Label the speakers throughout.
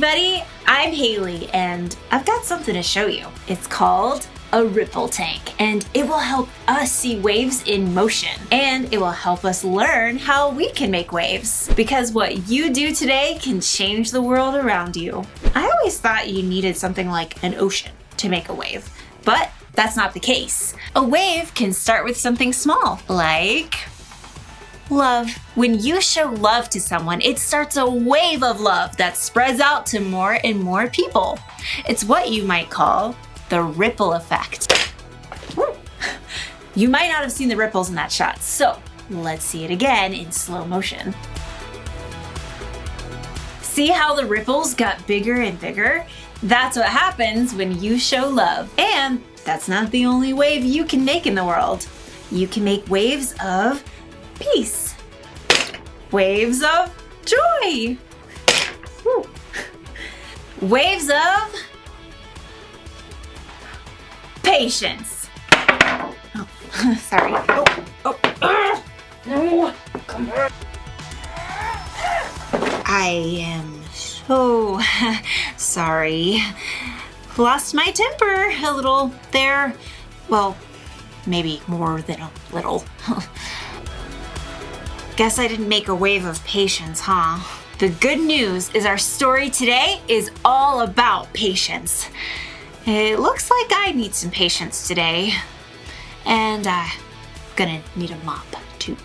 Speaker 1: everybody, I'm Haley and I've got something to show you. It's called a ripple tank and it will help us see waves in motion and it will help us learn how we can make waves because what you do today can change the world around you. I always thought you needed something like an ocean to make a wave, but that's not the case. A wave can start with something small like love. When you show love to someone, it starts a wave of love that spreads out to more and more people. It's what you might call the ripple effect. You might not have seen the ripples in that shot, so let's see it again in slow motion. See how the ripples got bigger and bigger? That's what happens when you show love. And that's not the only wave you can make in the world. You can make waves of peace. Waves of joy. Woo. Waves of patience. Oh, sorry. No, come on. I am so sorry. Lost my temper a little there. Well, maybe more than a little. Guess I didn't make a wave of patience, huh? The good news is our story today is all about patience. It looks like I need some patience today. And I'm gonna need a mop, too.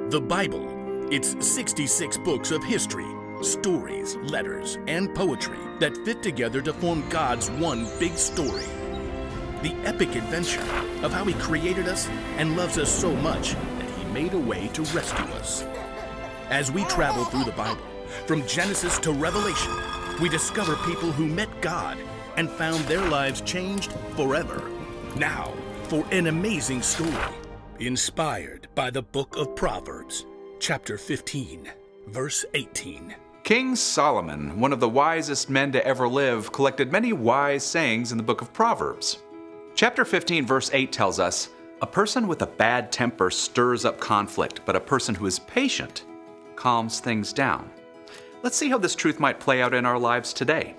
Speaker 2: The Bible. It's 66 books of history, stories, letters, and poetry that fit together to form God's one big story. The epic adventure of how He created us and loves us so much that He made a way to rescue us. As we travel through the Bible, from Genesis to Revelation, we discover people who met God and found their lives changed forever. Now, for an amazing story, inspired by the book of Proverbs, chapter 15, verse 18.
Speaker 3: King Solomon, one of the wisest men to ever live, collected many wise sayings in the book of Proverbs. Chapter 15, verse 8 tells us, "A person with a bad temper stirs up conflict, but a person who is patient calms things down." Let's see how this truth might play out in our lives today.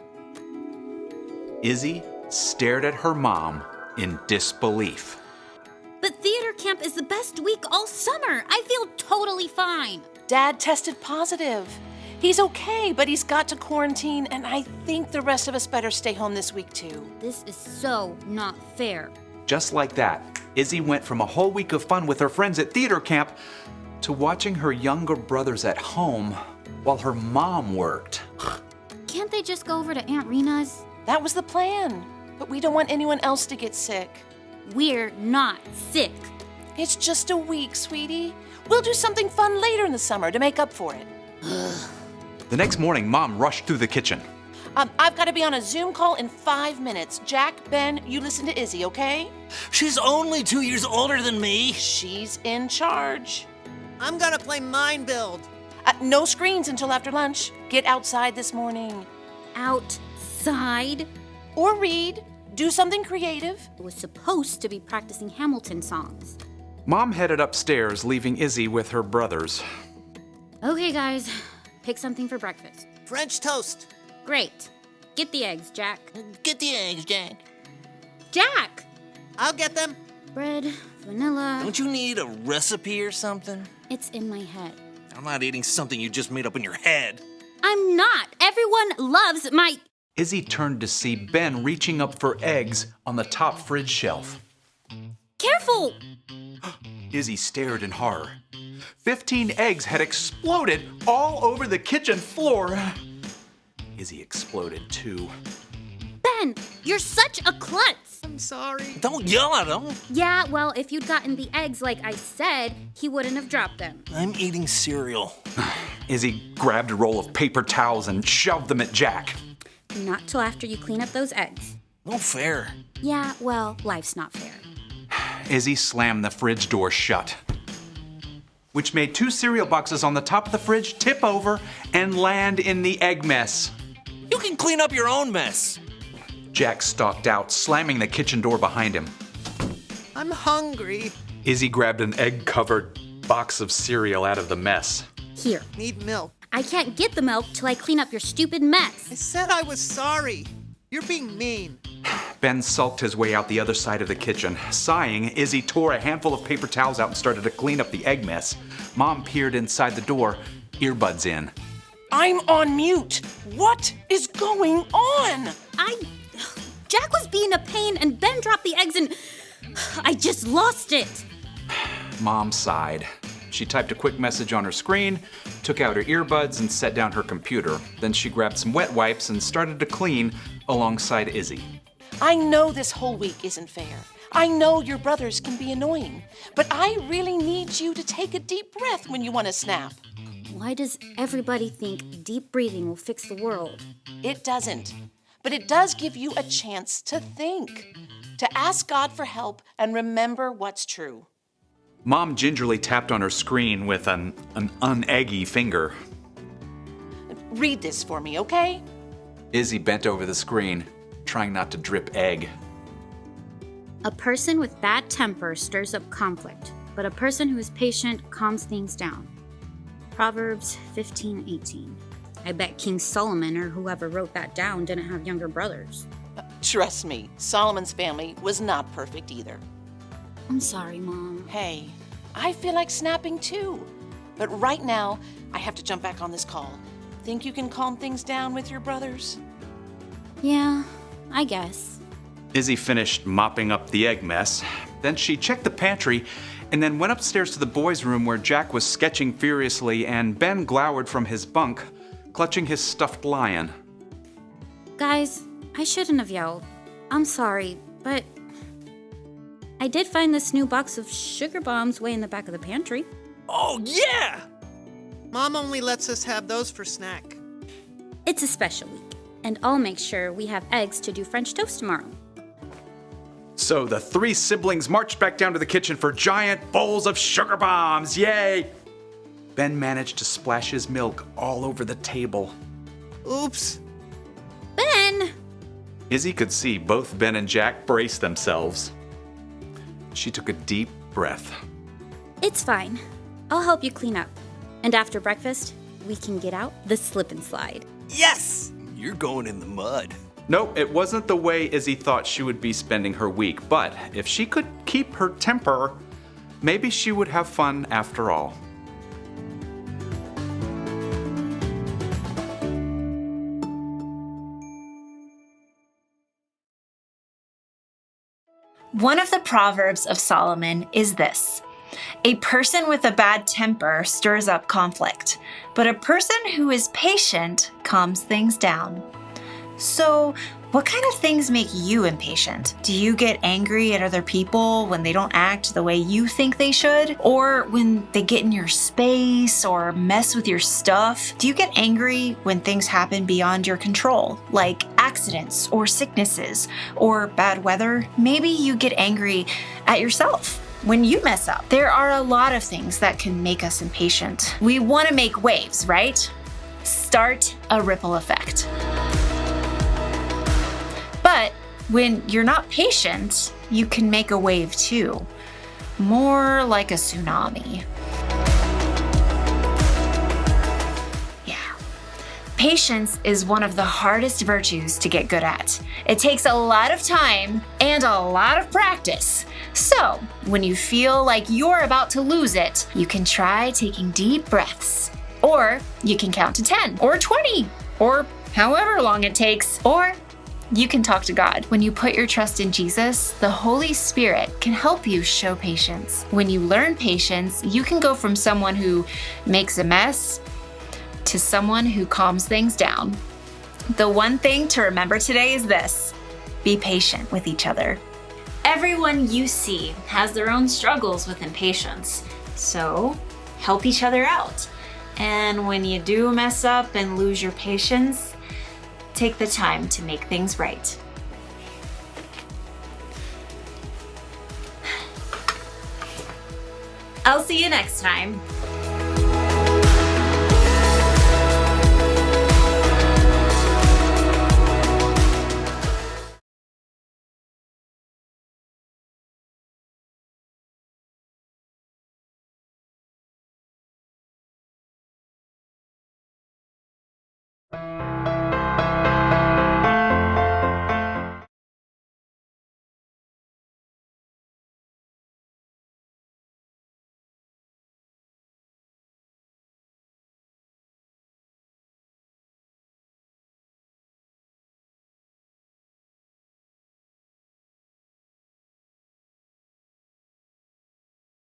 Speaker 3: Izzy stared at her mom in disbelief.
Speaker 4: But theater camp is the best week all summer. I feel totally fine.
Speaker 5: Dad tested positive. He's okay, but he's got to quarantine, and I think the rest of us better stay home this week too.
Speaker 4: This is so not fair.
Speaker 3: Just like that, Izzy went from a whole week of fun with her friends at theater camp to watching her younger brothers at home while her mom worked.
Speaker 4: Can't they just go over to Aunt Rena's?
Speaker 5: That was the plan, but we don't want anyone else to get sick.
Speaker 4: We're not sick.
Speaker 5: It's just a week, sweetie. We'll do something fun later in the summer to make up for it.
Speaker 3: The next morning, Mom rushed through the kitchen.
Speaker 5: I've got to be on a Zoom call in 5 minutes. Jack, Ben, you listen to Izzy, okay?
Speaker 6: She's only 2 years older than me.
Speaker 5: She's in charge.
Speaker 6: I'm gonna play Mind Build.
Speaker 5: No screens until after lunch. Get outside this morning.
Speaker 4: Outside?
Speaker 5: Or read. Do something creative.
Speaker 4: I was supposed to be practicing Hamilton songs.
Speaker 3: Mom headed upstairs, leaving Izzy with her brothers.
Speaker 4: Okay, guys. Pick something for breakfast.
Speaker 6: French toast.
Speaker 4: Great. Get the eggs, Jack.
Speaker 6: Get the eggs, Jack.
Speaker 4: Jack!
Speaker 6: I'll get them.
Speaker 4: Bread, vanilla.
Speaker 6: Don't you need a recipe or something?
Speaker 4: It's in my head.
Speaker 6: I'm not eating something you just made up in your head.
Speaker 4: I'm not. Everyone loves my...
Speaker 3: Izzy turned to see Ben reaching up for eggs on the top fridge shelf.
Speaker 4: Careful!
Speaker 3: Izzy stared in horror. 15 eggs had exploded all over the kitchen floor. Izzy exploded too.
Speaker 4: Ben, you're such a klutz.
Speaker 6: I'm sorry. Don't yell at him.
Speaker 4: Yeah, well, if you'd gotten the eggs like I said, he wouldn't have dropped them.
Speaker 6: I'm eating cereal.
Speaker 3: Izzy grabbed a roll of paper towels and shoved them at Jack.
Speaker 4: Not till after you clean up those eggs.
Speaker 6: No fair.
Speaker 4: Yeah, well, life's not fair.
Speaker 3: Izzy slammed the fridge door shut, which made 2 cereal boxes on the top of the fridge tip over and land in the egg mess.
Speaker 6: You can clean up your own mess.
Speaker 3: Jack stalked out, slamming the kitchen door behind him.
Speaker 6: I'm hungry.
Speaker 3: Izzy grabbed an egg-covered box of cereal out of the mess.
Speaker 4: Here.
Speaker 7: Need milk.
Speaker 4: I can't get the milk till I clean up your stupid mess.
Speaker 7: I said I was sorry. You're being mean.
Speaker 3: Ben sulked his way out the other side of the kitchen. Sighing, Izzy tore a handful of paper towels out and started to clean up the egg mess. Mom peered inside the door, earbuds in.
Speaker 5: I'm on mute. What is going on?
Speaker 4: Jack was being a pain and Ben dropped the eggs and I just lost it.
Speaker 3: Mom sighed. She typed a quick message on her screen, took out her earbuds, and set down her computer. Then she grabbed some wet wipes and started to clean alongside Izzy.
Speaker 5: I know this whole week isn't fair. I know your brothers can be annoying, but I really need you to take a deep breath when you want to snap.
Speaker 4: Why does everybody think deep breathing will fix the world?
Speaker 5: It doesn't, but it does give you a chance to think, to ask God for help and remember what's true.
Speaker 3: Mom gingerly tapped on her screen with an uneggy finger.
Speaker 5: Read this for me, okay?
Speaker 3: Izzy bent over the screen, trying not to drip egg.
Speaker 8: A person with bad temper stirs up conflict, but a person who is patient calms things down. Proverbs 15:18. I bet King Solomon or whoever wrote that down didn't have younger brothers.
Speaker 5: Trust me, Solomon's family was not perfect either.
Speaker 8: I'm sorry, Mom.
Speaker 5: Hey, I feel like snapping too. But right now, I have to jump back on this call. Think you can calm things down with your brothers?
Speaker 8: Yeah, I guess.
Speaker 3: Izzy finished mopping up the egg mess. Then she checked the pantry and then went upstairs to the boys' room where Jack was sketching furiously and Ben glowered from his bunk, clutching his stuffed lion.
Speaker 8: Guys, I shouldn't have yelled. I'm sorry, but I did find this new box of sugar bombs way in the back of the pantry.
Speaker 6: Oh, yeah!
Speaker 7: Mom only lets us have those for snack.
Speaker 8: It's a special week, and I'll make sure we have eggs to do French toast tomorrow.
Speaker 3: So the three siblings marched back down to the kitchen for giant bowls of sugar bombs. Yay! Ben managed to splash his milk all over the table.
Speaker 7: Oops.
Speaker 8: Ben!
Speaker 3: Izzy could see both Ben and Jack brace themselves. She took a deep breath.
Speaker 8: It's fine. I'll help you clean up. And after breakfast, we can get out the slip and slide.
Speaker 7: Yes!
Speaker 6: You're going in the mud.
Speaker 3: Nope, it wasn't the way Izzy thought she would be spending her week, but if she could keep her temper, maybe she would have fun after all.
Speaker 1: One of the Proverbs of Solomon is this: a person with a bad temper stirs up conflict, but a person who is patient calms things down. So, what kind of things make you impatient? Do you get angry at other people when they don't act the way you think they should? Or when they get in your space or mess with your stuff? Do you get angry when things happen beyond your control, like accidents or sicknesses or bad weather? Maybe you get angry at yourself when you mess up. There are a lot of things that can make us impatient. We want to make waves, right? Start a ripple effect. But when you're not patient, you can make a wave too. More like a tsunami. Yeah. Patience is one of the hardest virtues to get good at. It takes a lot of time and a lot of practice. So, when you feel like you're about to lose it, you can try taking deep breaths. Or you can count to 10 or 20 or however long it takes. Or you can talk to God. When you put your trust in Jesus, the Holy Spirit can help you show patience. When you learn patience, you can go from someone who makes a mess to someone who calms things down. The one thing to remember today is this: be patient with each other. Everyone you see has their own struggles with impatience, so help each other out. And when you do mess up and lose your patience, take the time to make things right. I'll see you next time.